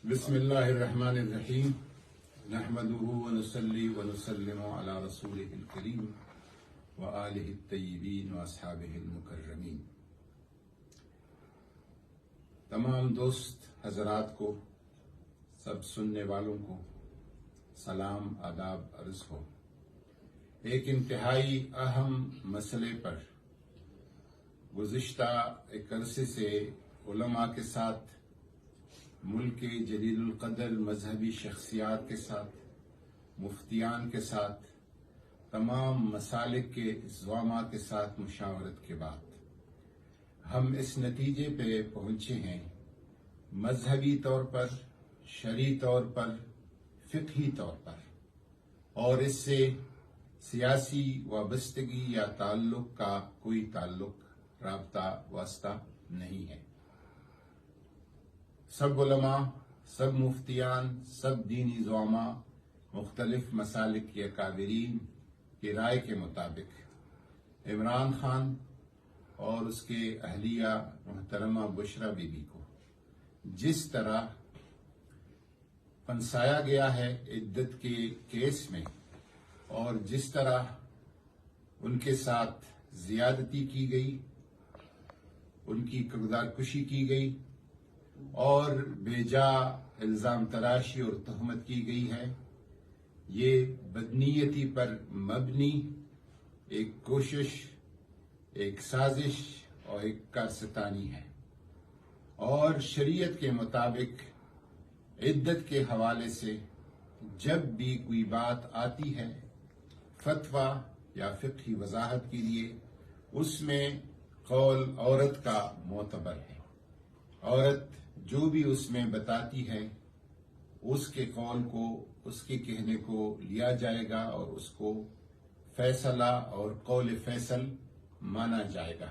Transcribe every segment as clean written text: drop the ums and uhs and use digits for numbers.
بسم اللہ الرحمن الرحیم نحمده ونصلی ونسلم علی رسولہ الکریم وآلہ الطیبین واصحابہ المکرمین۔ تمام دوست حضرات کو، سب سننے والوں کو سلام آداب عرض ہو۔ ایک انتہائی اہم مسئلے پر گزشتہ ایک عرصے سے علماء کے ساتھ، ملک کے جلیل القدر مذہبی شخصیات کے ساتھ، مفتیان کے ساتھ، تمام مسالک کے زعماء کے ساتھ مشاورت کے بعد ہم اس نتیجے پہ پہنچے ہیں، مذہبی طور پر، شرعی طور پر، فقہی طور پر، اور اس سے سیاسی وابستگی یا تعلق کا کوئی تعلق، رابطہ، واسطہ نہیں ہے۔ سب علماء، سب مفتیان، سب دینی زعماء، مختلف مسالک کے اکابرین کی رائے کے مطابق عمران خان اور اس کے اہلیہ محترمہ بشرا بی بی کو جس طرح پھنسایا گیا ہے عدت کے کیس میں، اور جس طرح ان کے ساتھ زیادتی کی گئی، ان کی کردار کشی کی گئی اور بے جا الزام تراشی اور تہمت کی گئی ہے، یہ بدنیتی پر مبنی ایک کوشش، ایک سازش اور ایک کارستانی ہے، اور شریعت کے مطابق عدت کے حوالے سے جب بھی کوئی بات آتی ہے فتویٰ یا فقہی وضاحت کے لیے، اس میں قول عورت کا معتبر ہے۔ عورت جو بھی اس میں بتاتی ہے، اس کے قول کو، اس کے کہنے کو لیا جائے گا اور اس کو فیصلہ اور قول فیصل مانا جائے گا۔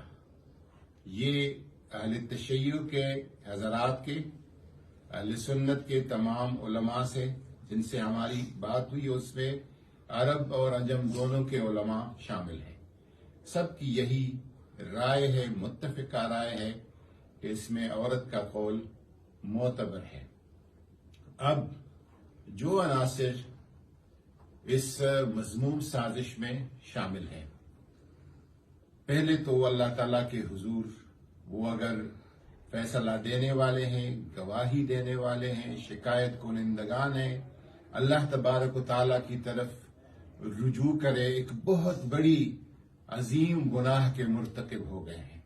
یہ اہل تشیع کے حضرات کے، اہل سنت کے تمام علماء سے جن سے ہماری بات ہوئی، اس میں عرب اور عجم دونوں کے علماء شامل ہیں، سب کی یہی رائے ہے، متفقہ رائے ہے کہ اس میں عورت کا قول معتبر ہے۔ اب جو عناصر اس مذموم سازش میں شامل ہیں، پہلے تو اللہ تعالیٰ کے حضور وہ اگر فیصلہ دینے والے ہیں، گواہی دینے والے ہیں، شکایت کنندگان ہیں، اللہ تبارک و تعالیٰ کی طرف رجوع کرے، ایک بہت بڑی عظیم گناہ کے مرتکب ہو گئے ہیں،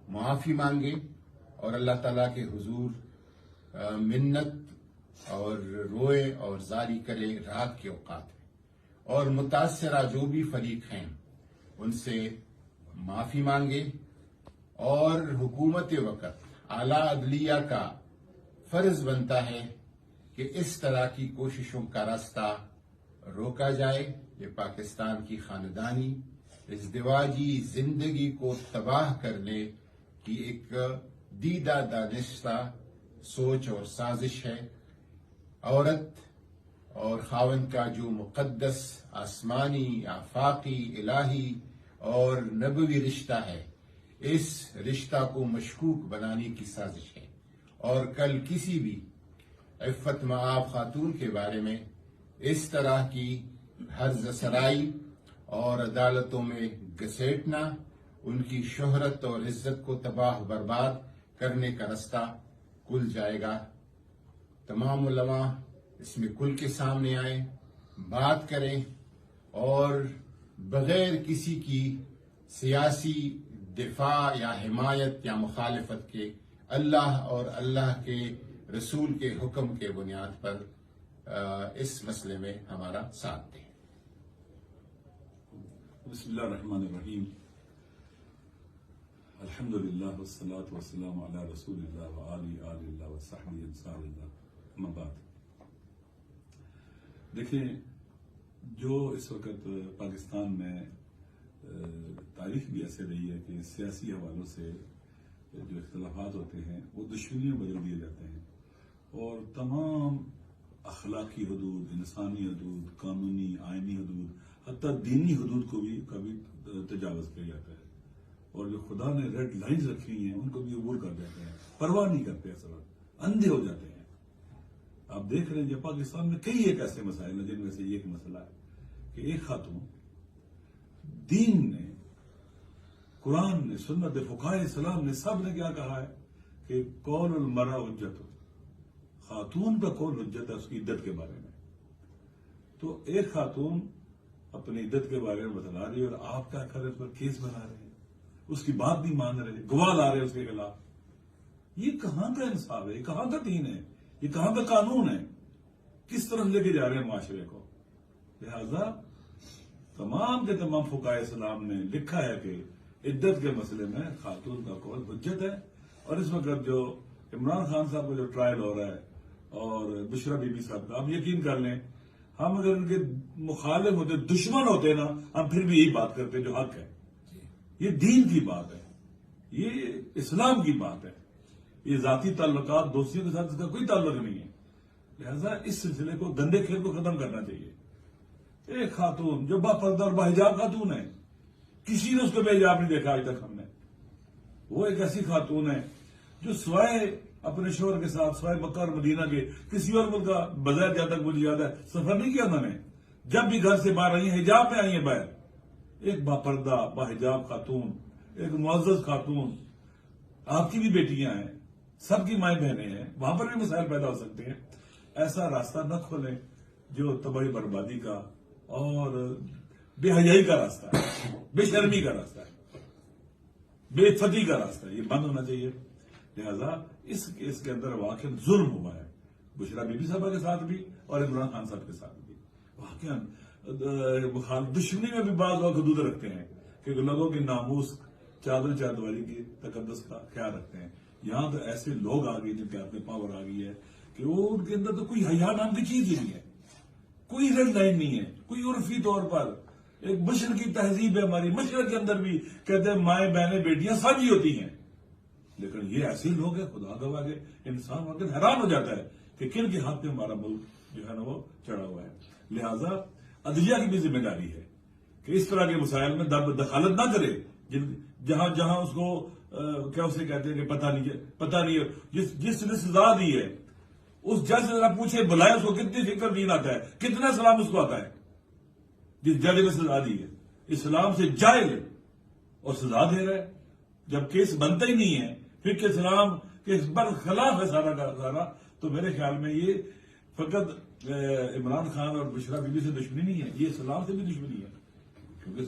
معافی مانگے اور اللہ تعالیٰ کے حضور منت اور روئے اور زاری کرے رات کے اوقات میں، اور متاثرہ جو بھی فریق ہیں ان سے معافی مانگے، اور حکومت وقت اعلیٰ عدلیہ کا فرض بنتا ہے کہ اس طرح کی کوششوں کا راستہ روکا جائے۔ یہ پاکستان کی خاندانی ازدواجی زندگی کو تباہ کرنے کی ایک دیدہ دانستہ سوچ اور سازش ہے۔ عورت اور خاوند کا جو مقدس آسمانی، آفاقی، الہی اور نبوی رشتہ ہے، اس رشتہ کو مشکوک بنانے کی سازش ہے، اور کل کسی بھی عفت مآب خاتون کے بارے میں اس طرح کی حرز سرائی اور عدالتوں میں گھسیٹنا ان کی شہرت اور عزت کو تباہ برباد کرنے کا راستہ کھل جائے گا۔ تمام علماء اس میں کھل کے سامنے آئیں، بات کریں، اور بغیر کسی کی سیاسی دفاع یا حمایت یا مخالفت کے اللہ اور اللہ کے رسول کے حکم کے بنیاد پر اس مسئلے میں ہمارا ساتھ دیں۔ بسم اللہ الرحمن الرحیم، الحمدللہ والصلاة والسلام علی رسول اللہ وآلہ اللہ وصحبہ انصار اللہ، اما بعد۔ دیکھیں، جو اس وقت پاکستان میں تاریخ بھی ایسے رہی ہے کہ سیاسی حوالوں سے جو اختلافات ہوتے ہیں وہ دشمنیوں بدل دیے جاتے ہیں، اور تمام اخلاقی حدود، انسانی حدود، قانونی آئینی حدود، حتیٰ دینی حدود کو بھی کبھی تجاوز کیا جاتا ہے، اور جو خدا نے ریڈ لائنز رکھی ہیں ان کو بھی عبور کر دیتے ہیں، پرواہ نہیں کرتے، اصل اندھے ہو جاتے ہیں۔ آپ دیکھ رہے ہیں کہ پاکستان میں کئی ایک ایسے مسائل ہیں جن میں سے یہ ایک مسئلہ ہے کہ ایک خاتون دین نے، قرآن نے، سنت فقہائے اسلام نے، سب نے کیا کہا ہے کہ قول المرأة حجت، خاتون کا قول حجت ہے اس کی عدت کے بارے میں. تو ایک خاتون اپنی عدت کے بارے میں بتلا رہی ہے اور آپ کیا کر رہے ہیں، اس پر کیس بنا رہے ہیں، اس کی بات نہیں مان رہے، گواہ لا رہے ہیں اس کے خلاف. یہ کہاں کا انصاف ہے؟ یہ کہاں کا دین ہے؟ یہ کہاں کا قانون ہے؟ کس طرح لے کے جا رہے ہیں معاشرے کو؟ لہذا تمام کے تمام فقہائے اسلام نے لکھا ہے کہ عدت کے مسئلے میں خاتون کا قول حجت ہے. اور اس وقت جو عمران خان صاحب کا جو ٹرائل ہو رہا ہے اور بشرا بی بی صاحب کا، آپ یقین کر لیں ہم اگر ان کے مخالف ہوتے، دشمن ہوتے نا، ہم پھر بھی یہی بات کرتے جو حق ہے. یہ دین کی بات ہے، یہ اسلام کی بات ہے، یہ ذاتی تعلقات دوستیوں کے ساتھ اس کا کوئی تعلق نہیں ہے. لہذا اس سلسلے کو، گندے کھیل کو ختم کرنا چاہیے. ایک خاتون جو باپردہ اور باحجاب خاتون ہے، کسی نے اس کو بے حجاب نہیں دیکھا آج تک ہم نے. وہ ایک ایسی خاتون ہے جو سوائے اپنے شوہر کے ساتھ سوائے مکہ اور مدینہ کے کسی اور ملک کا بظاہر جہاں تک مجھے یاد ہے سفر نہیں کیا انہوں نے. جب بھی گھر سے باہر آئی ہیں حجاب میں آئی ہیں باہر. ایک باپردہ باحجاب خاتون، ایک معزز خاتون. آپ کی بھی بیٹیاں ہیں، سب کی مائیں بہنیں ہیں، وہاں پر بھی مسائل پیدا ہو سکتے ہیں. ایسا راستہ نہ کھولیں جو تباہی بربادی کا اور بے حیائی کا راستہ ہے، بے شرمی کا راستہ ہے، بے عفتی کا راستہ ہے. یہ بند ہونا چاہیے. لہذا اس کیس کے اندر واقعی ظلم ہوا ہے، بشرا بی بی صاحبہ کے ساتھ بھی اور عمران خان صاحب کے ساتھ بھی. واقعی دشمنی میں بھی بعض لوگ حدود رکھتے ہیں کہ لوگوں کی ناموس، چادر چادواری کی تقدس کا خیال رکھتے ہیں. یہاں تو ایسے لوگ آ گئے جن کے ہاتھ میں پاور آ گئی ہے کہ وہ ان کے اندر تو کوئی حیا نام کی چیز ہی نہیں ہے، کوئی ریڈ لائن نہیں ہے. کوئی عرفی طور پر ایک مشرق کی تہذیب ہے ہماری، مشرق کے اندر بھی کہتے ہیں مائیں بہنیں بیٹیاں سانجھی ہوتی ہیں. لیکن یہ ایسے لوگ ہیں، خدا گواہ کے انسان واقعی حیران ہو جاتا ہے کہ کن کے ہاتھ میں ہمارا ملک جو ہے نا وہ چڑھا ہوا ہے. لہذا عدلیہ کی بھی ذمہ داری ہے کہ اس طرح کے مسائل میں دخالت نہ کرے. جہاں جہاں اس کو کیا اسے کہتے ہیں کہ پتہ نہیں ہے، جس نے سزا دی ہے اس جج سے ذرا پوچھے، بلائے اس کو کتنی فکر دین آتا ہے، کتنا اسلام اس کو آتا ہے. جس جج نے سزا دی ہے اسلام سے جائل اور سزا دے رہا ہے، جب کیس بنتا ہی نہیں ہے پھر کہ اسلام کے برخلاف ہے سارا کا سارا. تو میرے خیال میں یہ فقط عمران خان اور بشرا بی بی سے دشمنی نہیں ہے، یہ اسلام سے بھی دشمنی ہے. کیونکہ